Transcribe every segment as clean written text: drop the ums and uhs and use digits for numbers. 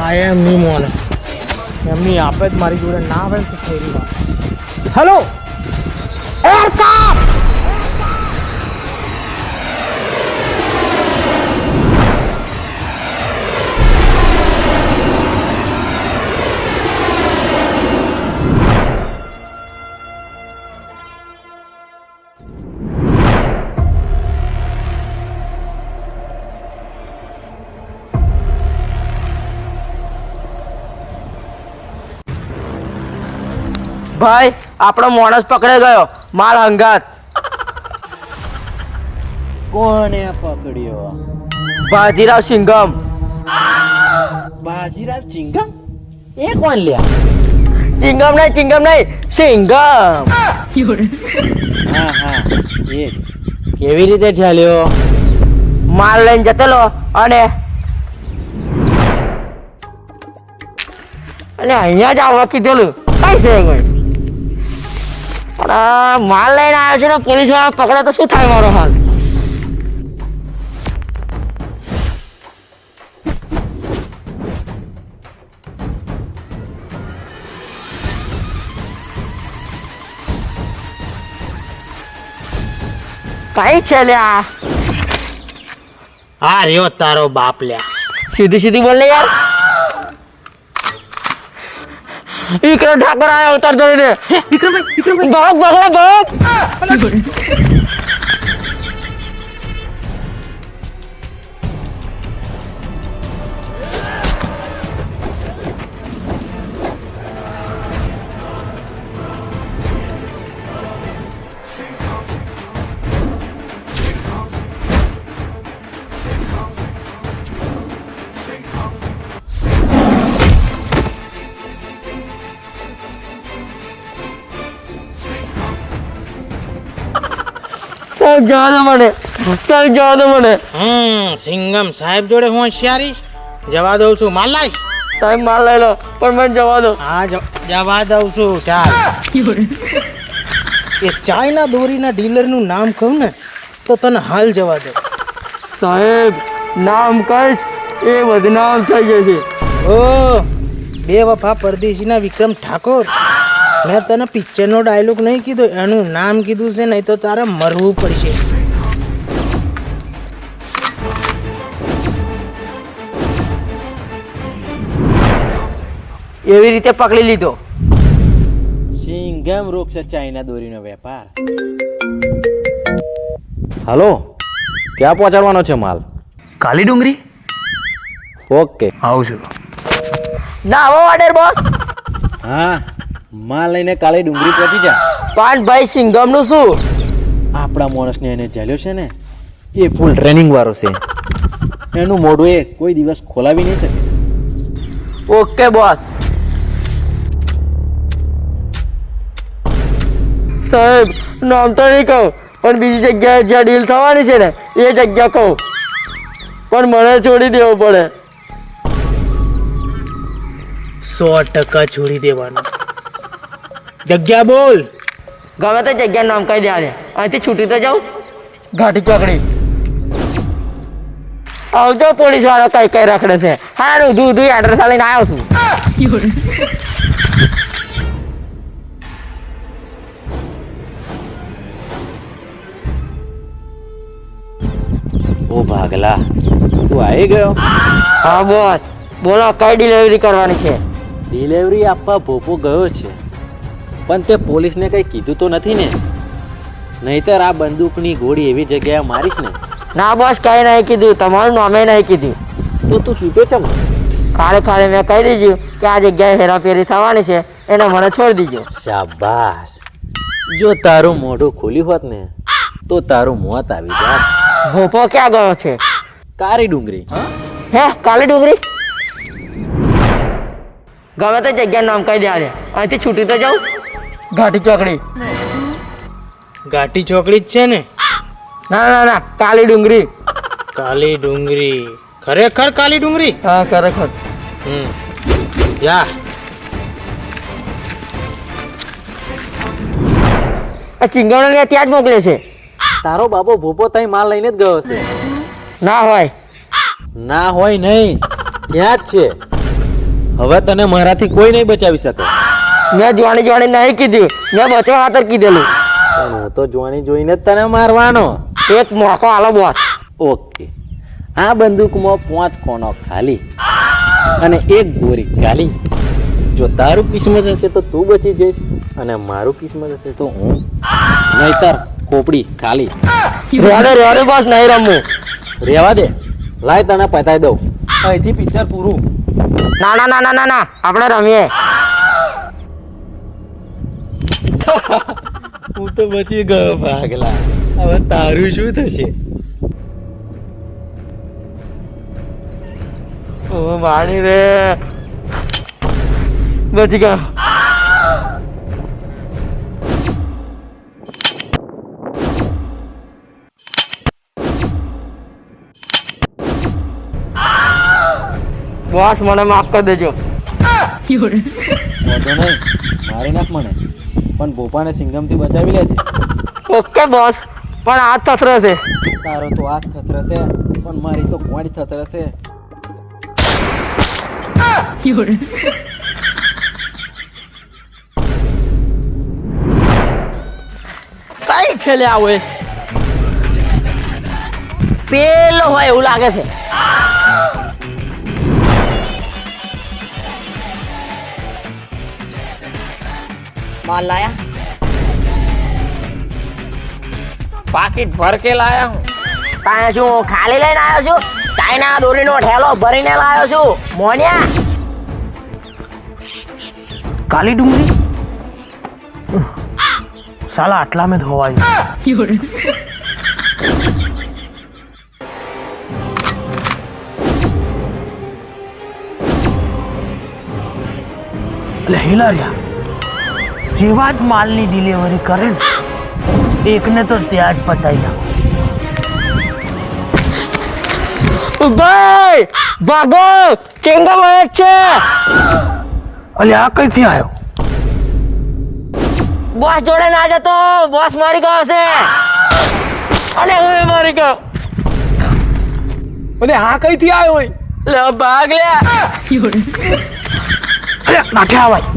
આ એમ નહીં મોને એમની આપે જ મારી જોડે ના આવે તો ફેરી વાત. હેલો એરકાપ ભાઈ આપણો માણસ પકડાઈ ગયો માલ હંગાત. કોને પકડ્યો? બાજીરાવ સિંઘમ. બાજીરાવ ચિંગમ? એ કોણ લ્યા? ચિંગમ નહીં સિંઘમ. હા એ કેવી રીતે ચાલ્યો? માલ લઈને જતેલો અને અહીંયા જ આવવા કીધેલું કઈ છે કોઈ માલ લઈને આવ્યો છે ને પોલીસ વાળા પકડે તો શું થાય મારો હાલ? કઈ છે લ્યા? આ રહ્યો તારો બાપ લ્યા. સીધી બોલ ને યાર. વિક્રમ ઠાકોર આયા ઉતાર દો ને. વિક્રમભાઈ ભાગ. જવા દો મને. સિંગમ સાહેબ જોડે હું હોશિયારી જવા દઉં છું. માલ લાય સાહેબ માલ લઈ લો પણ મને જવા દો. હા જવા દઉં છું. ચાલ એ ચાઇના દોરીના ડીલરનું નામ કહું ને તો તને હાલ જવા દો. સાહેબ નામ કહીશ એ બદનામ થઈ જશે. ઓ બે વફા પરદેશીના વિક્રમ ઠાકોર. મેં તને પિક્ચરનો ડાયલોગ નહીં કીધો, એનું નામ કીધું છે, નહીં તો તારે મરવું પડશે. એવી રીતે પકડી લીધો. સિંગમ રોકશે ચાઇના દોરીનો વેપાર. હાલો, ક્યાં પહોંચાડવાનો છે માલ? કાલી ડુંગરી. ઓકે, આવું છું. ના આવો ઓર્ડર બોસ. હા, માલ લઈને કાલે ડુંગરી પહોંચી જા. પણ ભાઈ સિંઘમ નું શું? આપણા માણસને એને ઝાલ્યો છે ને, એ ફૂલ ટ્રેનિંગ વાળો છે. એનું મોઢું એ કોઈ દિવસ ખોલાવી નહીં શકે. Okay boss. સાહેબ નામ તો નહીં કહું પણ બીજી જગ્યાએ જ્યાં ડીલ થવાની છે ને એ જગ્યા કહું, પણ મને છોડી દેવું પડે. 100% છોડી દેવાનું. જગ્યા બોલ. ગમે તે જગ્યાનું નામ કહી દે. અહીંથી છૂટી તો જાઉં. ઘાટી ચોકડી. આવજો પોલીસ વાળો કઈ રખડે છે. હારું દૂધ એડ્રેસ લઈને આવ્યો છું. ઓ ભાગલા, તું આવી ગયો? હા બોસ બોલો કઈ ડિલિવરી કરવાની છે? ડિલિવરી આપવા ભોપો ગયો છે, પણ તે પોલીસને કંઈ કીધું તો નથી ને? નહીતર આ બંદૂકની ગોળી એવી જગ્યાએ મારીશ ને. ના બોસ કઈ નહીં કીધું, તમારું નામે નહીં કીધું. તો તું છૂટો છે મને? ખાલી મેં કહી દીધું કે આ જગ્યાએ હેરાફેરી થવાની છે, એને મને છોડી દીજો. શાબાશ. જો તારું મોઢું ખોલ્યું હોત ને તો તારું મોત આવી જાત. ભોપો ક્યાં ગયો છે? કાળી ડુંગરી. હે કાલી ડુંગરી? ગમે તે જગ્યાનું નામ કહી દે. અહીંથી છૂટી તો જાઉં. ઘાટી ચોકડી. ઘાટી ચોકડી જ છે ને? ના કાલી ડુંગરી. કાલી ડુંગરી. ખરેખર કાલી ડુંગરી? હા ખરેખર. જા. આ ચિંગવણ ત્યાં જ મોકલે છે. તારો બાબો ભૂપો તઈ માલ લઈને જ ગયો છે. ના હોય. ના હોય નહીં, ત્યાં જ છે. હવે તને મારાથી કોઈ નહીં બચાવી શકે. મેં જોણી જોણી નહીં કીધું, મેં બચવા ખાતર કીધેલું. પણ હું તો જોણી જોઈને જ તને મારવાનો. એક મોકો આલો બોસ. ઓકે, આ બંદૂકમાં 5 કોનો ખાલી અને 1 ગોરી ખાલી. જો તારું કિસ્મત હશે તો તું બચી જઈશ અને મારું કિસ્મત હશે તો હું. નહીતર ખોપડી ખાલી. રેવા દે બોસ, નહીં રમવું. રેવા દે, લાય તને પતાઈ દઉં. અહીંથી પિક્ચર પૂરું. ના ના ના ના ના ના, આપણે રમીએ. હું તો બચી ગયો ભાગલા. હવે તારું શું થશે? ઓ મારી રે, બચી ગયો. બોસ મને માફ કરી દેજો. વાંધો નહીં, મારી નાખ મને, પણ ભોપાને સિંગમથી બચાવી લેજે. ઓકે બોસ, પણ આ થથરે છે. તારો તો આંખ થથરશે, પણ મારી તો કોણ થથરશે. કઈ છેલ્લે આવો પેલો હોય એવું લાગે છે. माल लाया, पाकिट भर के लाया हूँ. ताया शू खाली लઈને આવ્યો છું? ચાઇના દોરીનો ઠેલો ભરીને લાવ્યો છું મોન્યા. કાલી ડુંગળી સાલા આટલા મેં ધોવાયું. એટલે હિલાર્યા જેવા જ માલની ડિલિવરી કરે ને એકને તો ત્યાં જ પતાઈ નાખો. ભાઈ ભાગો, ચેંગા મળે છે. અલે આ કઈથી આવ્યો? બોસ જોડે ના જતો, બોસ મારી ગયો છે. અને હું મારી ગયો. અલે આ કઈથી આવ્યો? લે ભાગ લે. અલે નાખે આવાય.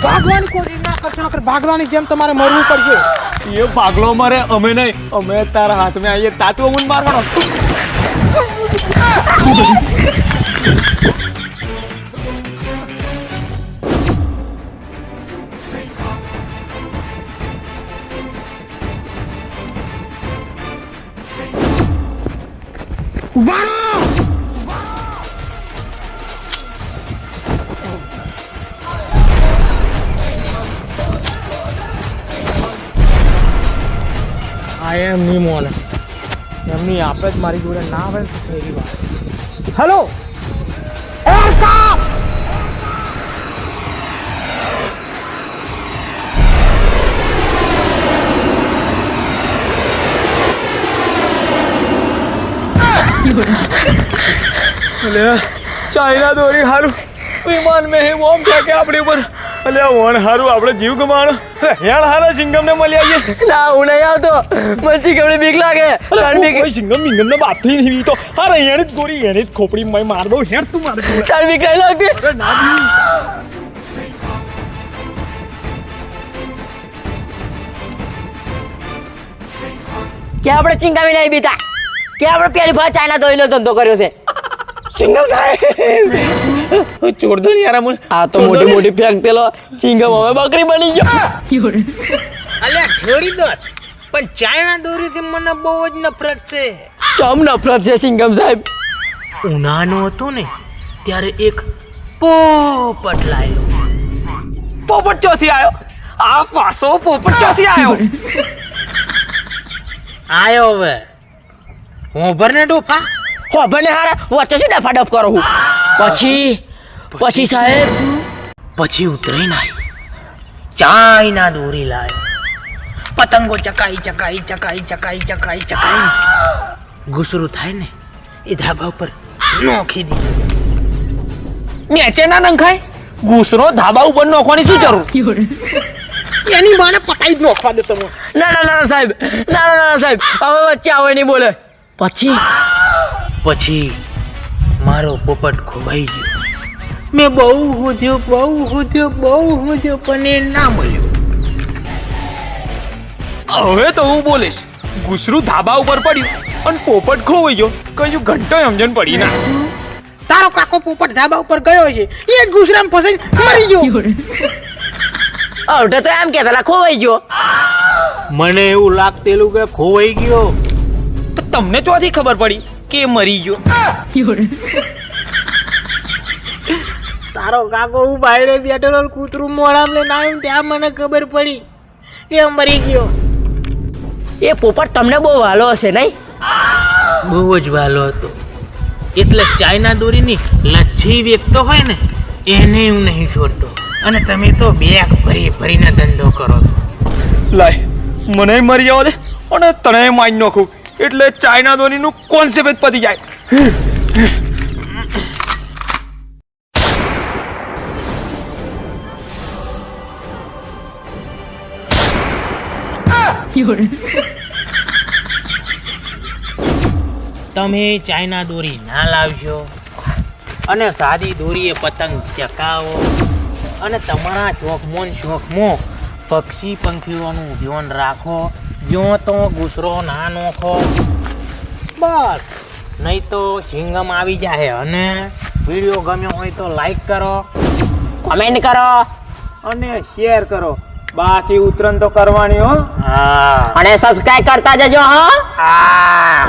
ભાગવાની કોશિશ ના કરશો, નકર ભાગવાની જેમ તમારે મરવું પડશે. એ ભાગલો મારે, અમે નહીં. અમે તારા હાથમાં આવીએ તાતું અમને મારવાનો. આ એમની મોને એમની આપે જ મારી જોડે ના આવે તો એવી વાત. હેલો ચાઇના દોરી હારું વિમાન મેં હે બોમ્બ ફેંકે આપણી ઉપર. અલ્યા વણ હારું આપણે જીવ ગમાણો. હેણ હારા સિંગમ ને મળી આવીએ. ના હું નહીં આવતો, મને ચીકમની બીક લાગે. કોઈ સિંગમ મિંગમ ને બાપથી નહીં તો હારે એની જ દોરી એની જ ખોપડી માં માર દઉં. હેણ તું મારે તાર બીક નહીં લાગતી? અરે ના બીવું. કે આપણે ચીંગામી નહીં બીતા, કે આપણે પેલી ભાઈ ચાઇના દોરીનો ધંધો કર્યો છે. સિંગમ સાહેબ છોડ દો ને યાર અમુલ. આ તો મોટી મોટી ફેંકતેલો ચીંગમ હવે બકરી બની ગયો. અલ્યા છોડી દો, પણ ચાઇના દોરીથી મને બહુ જ નફરત છે. ચમ નફરત છે ચીંગમ સાહેબ? ઉનાળો હતો ને ત્યારે એક પોપટ લાવ્યો. પોપટ ચોથી આવ્યો. આ પાછો પોપટ ચોથી આવ્યો. આયો હવે હું ભરને ડોફા. હો ભલે હારા વચ્ચે છે ડફા ડફ કરો હું. પછી સાહેબ પછી ઉતરીને આવી ચાઇના દોરી લાવ્યો. પતંગો ચકાઈ ગુસરું થાય ને એ ધાબા ઉપર નોખી દીધી. નીચે ના નંખાય. ગુસરો ધાબા ઉપર નોખવાની શું જરૂર? એની માને પતંગ પટાઈ જ નોખવા દે તમે. ના સાહેબ ના સાહેબ હવે વચ્ચે આવે નહીં બોલે પછી મારો પોપટ ખોવાઈ ગયો. મેં બહુ શોધ્યો પણ એ ના મળ્યો. હવે તો હું બોલીશ ગુસરું ધાબા ઉપર પડ્યું અને પોપટ ખોવાઈ ગયો કયું ઘંટો સમજણ પડી ના. તારો કાકો પોપટ ધાબા ઉપર ગયો છે, એ જ ગુસરામ ફસાઈ મરી ગયો. અવઢે તો એમ કહેતા ખોવાઈ ગયો. મને એવું લાગતેલું કે ખોવાઈ ગયો. તો તમને ચોથી ખબર પડી કે એ મરી ગયો? તારો કાકો હું બાયરે બેઠેલો કૂતરું મોઢામાં લઈને આવ્યું ત્યાં મને ખબર પડી એ મરી ગયો. એ પોપટ તમને બહુ વાલો હશે નહીં? બહુ જ વાલો હતો, એટલે ચાઇના દોરીની લચ્છી વેચતો હોય ને એને હું નહીં છોડતો. અને તમે તો બેગ ભરીને ધંધો કરો છો. લાય મને મરી જવા દે અને તને મારી નાખું એટલે ચાઇના દોરીનું કોન્સેપ્ટ જ પતી જાય. તમે ચાઇના દોરી ના લાવશો અને સાદી દોરીએ પતંગ ચકાવો અને તમારા શોખમાં પક્ષી પંખીઓનું ધ્યાન રાખો. જો તો ગુસરો ના નોખો બસ, નહીં તો સિંગમ આવી જાય. અને વિડીયો ગમ્યો હોય તો લાઈક કરો, કોમેન્ટ કરો અને શેર કરો. બાકી ઉતરણ તો કરવાની હો. હા અને સબસ્ક્રાઇબ કરતા જજો. હા.